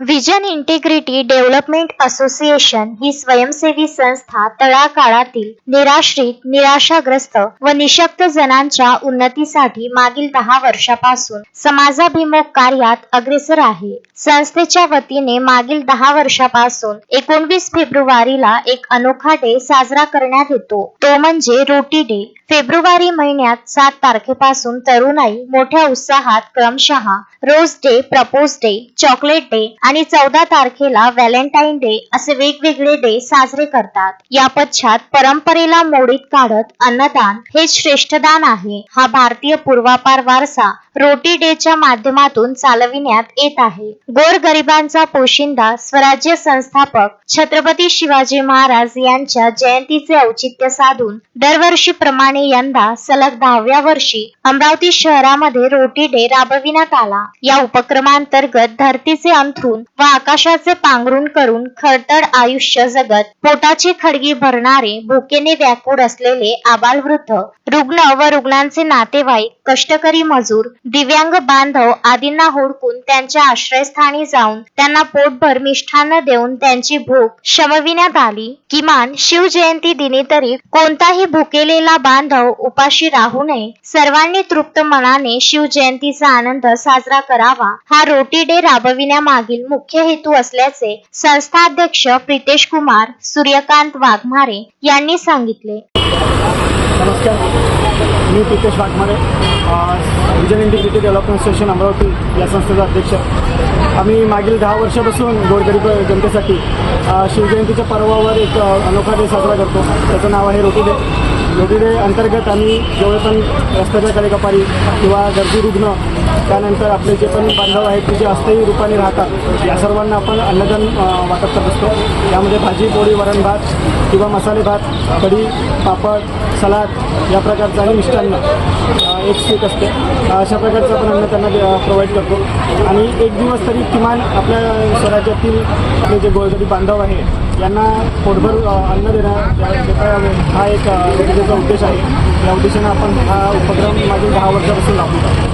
Vision integrity development association ही स्वयंसेवी संस्था तळागाळातील निराश्रित, निराशाग्रस्त व निःशक्त जणांच्या उन्नतीसाठी मागील 10 वर्षापासून समाजाभिमुख कार्यात अग्रेसर आहे. संस्थेच्या वतीने मागील 10 वर्षापासून 19 फेब्रुवारीला एक अनोखा डे साजरा करण्यात येतो, तो म्हणजे रोटी डे. फेब्रुवारी महिन्यात 7 तारखेपासून तरुणाई मोठ्या उत्साहात क्रमशः rose day, propose day, chocolate day आणि 14 तारखेला व्हॅलेंटाईन डे असे वेगवेगळे डे साजरे करतात. या पश्चात परंपरेला मोडीत काढत अन्नदान हे श्रेष्ठ दान आहे. हा भारतीय पूर्वापार वारसा रोटी डे च्या माध्यमातून चालविण्यात येत आहे. गोरगरिबांचा पोशिंदा स्वराज्य संस्थापक छत्रपती शिवाजी महाराज यांच्या जयंतीचे औचित्य साधून दरवर्षीप्रमाणे यंदा सलग 10व्या वर्षी अमरावती शहरामध्ये रोटी डे राबविण्यात आला. या उपक्रमांतर्गत धरतीचे अंथरूण व आकाशाचे पांघरून करून खडतर आयुष्य जगत पोटाची खडगी भरणारे, भुकेने व्याकुळ असलेले आबालवृद्ध, रुग्ण व रुग्णांचे नातेवाईक, कष्टकरी मजूर, दिव्यांग बांधव आदींना हुडकून त्यांच्या आश्रयस्थानी जाऊन त्यांना पोटभर मिष्ठान्न देऊन त्यांची भूक शमविण्यात आली. किमान शिवजयंती दिनी तरी कोणताही भुकेलेला बांधव उपाशी राहू नये, सर्वांनी तृप्त मनाने शिवजयंतीचा आनंद साजरा करावा, हा रोटी डे राबविण्यामागील मुख्य हेतू असल्याचे संस्थाध्यक्ष प्रितेश कुमार सूर्यकांत वाघमारे यांनी सांगितले. नमस्कार, मी Pritesh Waghmare, vision integrity development association Amravati या संस्थेचा अध्यक्ष. आम्ही मागील 10 वर्षापासून गोरगरीब जनतेसाठी शिवजयंतीच्या पर्वावर एक अनोखा डे साजरा करतो. त्याचं नाव आहे रोटी डे. रोटी डे अंतर्गत आम्ही जेवढे पण रस्त्याच्या कडेकपारी किंवा गरजू रुग्ण, त्यानंतर आपले जे पण बांधव आहेत की जे अस्थायी रूपाने राहतात, या सर्वांना आपण अन्नदान वाटप करत असतो. यामध्ये भाजी, पोळी, वरण भात किंवा मसाले भात, कढी, पापड, सलाड या प्रकारचं आणि मिष्टान्न, एक स्वीट असते, अशा प्रकारचं आपण अन्न त्यांना प्रोव्हाइड करतो. आणि एक दिवस तरी किमान आपल्या स्वराज्यातील आपले जे गोरगरीब बांधव आहे यांना पोटभर अन्न देणं हा एक रोटीचा उद्देश आहे. या उद्देशाने आपण हा उपक्रम मागील 10 वर्षापासून राबवतो.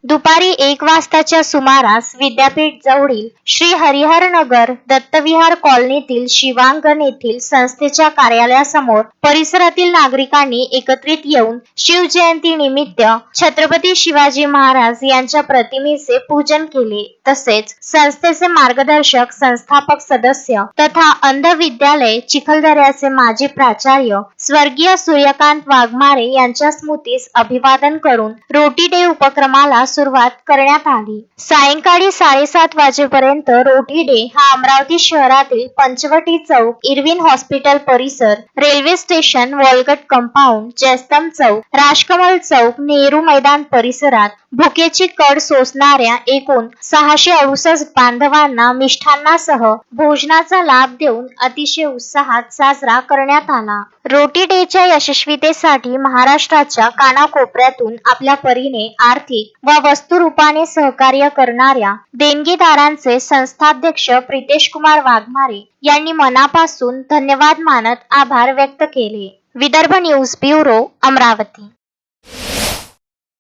दुपारी 1 वाजताच्या सुमारास विद्यापीठ जवळील श्री हरिहर नगर दत्तविहार कॉलनीतील शिवांगण येथील संस्थेच्या कार्यालयासमोर परिसरातील नागरिकांनी एकत्रित येऊन शिवजयंती निमित्त छत्रपती शिवाजी महाराज यांच्या प्रतिमेचे पूजन केले. तसेच संस्थेचे मार्गदर्शक, संस्थापक सदस्य तथा अंध विद्यालय चिखलदऱ्याचे माजी प्राचार्य स्वर्गीय सूर्यकांत वाघमारे यांच्या स्मृतीस अभिवादन करून रोटी डे उपक्रमाला सुरुवात करण्यात आली. सायंकाळी 7:30 वाजेपर्यंत रोटी डे हा अमरावती शहरातील पंचवटी चौक, इरविन हॉस्पिटल परिसर, रेल्वे स्टेशन, वॉलगट कंपाऊंड, जयस्तंभ चौक, राजकमल चौक, नेहरू मैदान परिसरात भुकेची कड सोसणाऱ्या एकूण 668 बांधवांना मिष्ठान्नासह भोजनाचा लाभ देऊन अतिशय उत्साहात साजरा करण्यात आला. रोटी डेच्या यशस्वीतेसाठी महाराष्ट्राच्या कानाकोपऱ्यातून आपल्या परीने आर्थिक व वस्तुरूपाने सहकार्य करणाऱ्या देणगीदारांचे संस्थाध्यक्ष प्रितेश कुमार वाघमारे यांनी मनापासून धन्यवाद मानत आभार व्यक्त केले. Vidarbha news bureau, Amravati.